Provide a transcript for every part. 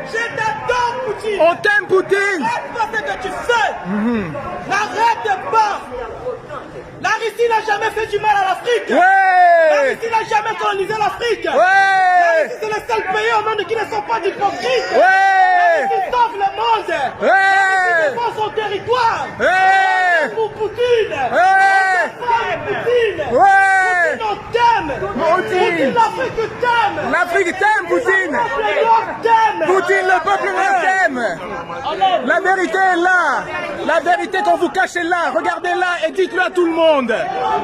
Je t'adore, Poutine. On t'aime, Poutine. Arrête pas ce que tu fais. N'arrête pas. La Russie n'a jamais fait du mal à l'Afrique. La Ouais. Russie n'a jamais colonisé l'Afrique. La Ouais. Russie, c'est le seul pays au monde qui ne sont pas d'hypocrites. La Ouais. Russie sauve le monde. Ouais. La Russie défend son territoire. Ouais. Pour Poutine. Ouais. Poutine. Ouais. Poutine, on t'aime. Poutine, l'Afrique t'aime. L'Afrique t'aime, Poutine. Le monde t'aime. Poutine, le peuple noir t'aime. La vérité est là. La vérité qu'on vous cache est là. Regardez-la et dites-le à tout le monde.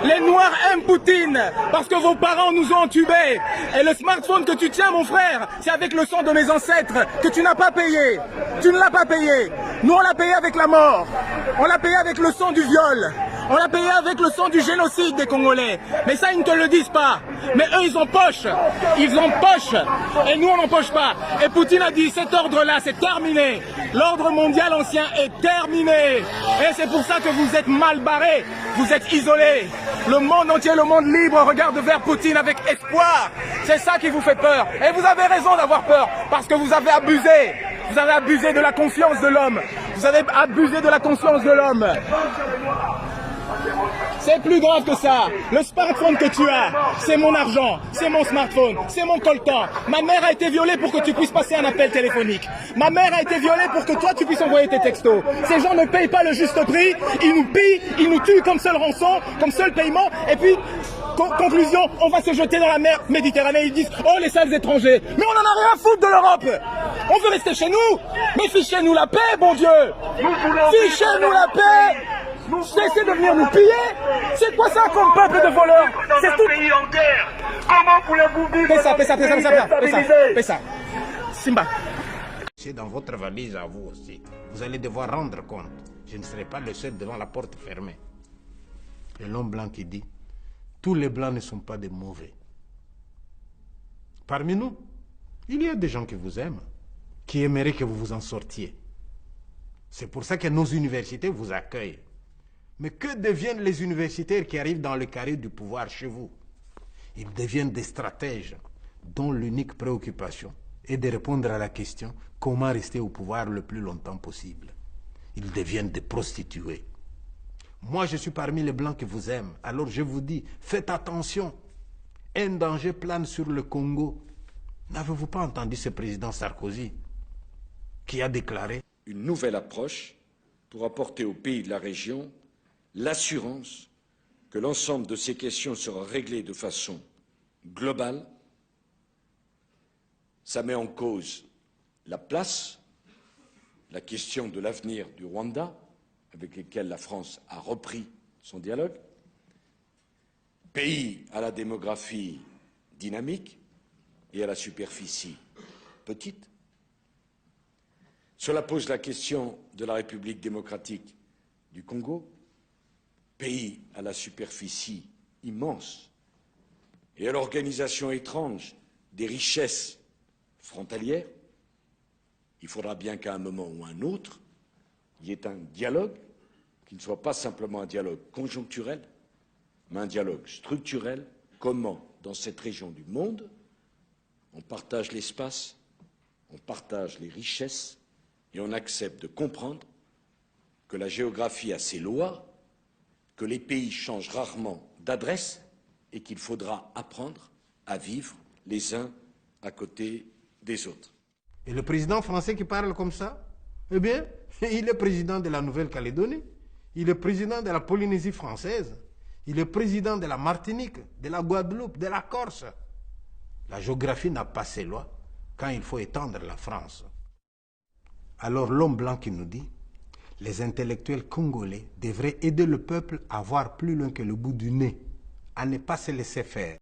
Les Noirs aiment Poutine parce que vos parents nous ont entubés. Et le smartphone que tu tiens, mon frère, c'est avec le sang de mes ancêtres que tu n'as pas payé. Tu ne l'as pas payé. Nous, on l'a payé avec la mort. On l'a payé avec le sang du viol. On l'a payé avec le sang du génocide des Congolais. Mais ça, ils ne te le disent pas. Mais eux, ils ont poche. Ils ont poche. Et nous, on n'en poche pas. Et Poutine a dit, cet ordre-là, c'est terminé. L'ordre mondial ancien est terminé. Et c'est pour ça que vous êtes mal barrés. Vous êtes isolés. Le monde entier, le monde libre regarde vers Poutine avec espoir. C'est ça qui vous fait peur. Et vous avez raison d'avoir peur. Parce que vous avez abusé. Vous avez abusé de la confiance de l'homme. Vous avez abusé de la conscience de l'homme. C'est plus grave que ça. Le smartphone que tu as, c'est mon argent, c'est mon smartphone, c'est mon coltan. Ma mère a été violée pour que tu puisses passer un appel téléphonique. Ma mère a été violée pour que toi tu puisses envoyer tes textos. Ces gens ne payent pas le juste prix, ils nous pillent, ils nous tuent comme seule rançon, comme seul paiement. Et puis, conclusion, on va se jeter dans la mer Méditerranée. Ils disent, oh les sales étrangers. Mais on en a rien à foutre de l'Europe. On veut rester chez nous. Mais fichez-nous la paix, bon Dieu. Fichez-nous la paix. Cessez de venir nous piller. C'est quoi ça comme peuple de voleurs? C'est tout. Pays en guerre. Comment voulez-vous vivre Fais ça. Simba. C'est dans votre valise à vous aussi. Vous allez devoir rendre compte. Je ne serai pas le seul devant la porte fermée. Et l'homme blanc qui dit, tous les blancs ne sont pas des mauvais. Parmi nous, il y a des gens qui vous aiment, qui aimeraient que vous vous en sortiez. C'est pour ça que nos universités vous accueillent. Mais que deviennent les universitaires qui arrivent dans le carré du pouvoir chez vous? Ils deviennent des stratèges dont l'unique préoccupation est de répondre à la question comment rester au pouvoir le plus longtemps possible. Ils deviennent des prostituées. Moi, je suis parmi les blancs qui vous aiment. Alors je vous dis, faites attention. Un danger plane sur le Congo. N'avez-vous pas entendu ce président Sarkozy qui a déclaré une nouvelle approche pour apporter aux pays de la région l'assurance que l'ensemble de ces questions sera réglé de façon globale. Ça met en cause la place, la question de l'avenir du Rwanda, avec lequel la France a repris son dialogue, pays à la démographie dynamique et à la superficie petite. Cela pose la question de la République démocratique du Congo, pays à la superficie immense et à l'organisation étrange des richesses frontalières. Il faudra bien qu'à un moment ou un autre, il y ait un dialogue qui ne soit pas simplement un dialogue conjoncturel, mais un dialogue structurel. Comment, dans cette région du monde, on partage l'espace, on partage les richesses et on accepte de comprendre que la géographie a ses lois, que les pays changent rarement d'adresse et qu'il faudra apprendre à vivre les uns à côté des autres. Et le président français qui parle comme ça, eh bien, il est président de la Nouvelle-Calédonie, il est président de la Polynésie française, il est président de la Martinique, de la Guadeloupe, de la Corse. La géographie n'a pas ses lois quand il faut étendre la France. Alors l'homme blanc qui nous dit, les intellectuels congolais devraient aider le peuple à voir plus loin que le bout du nez, à ne pas se laisser faire.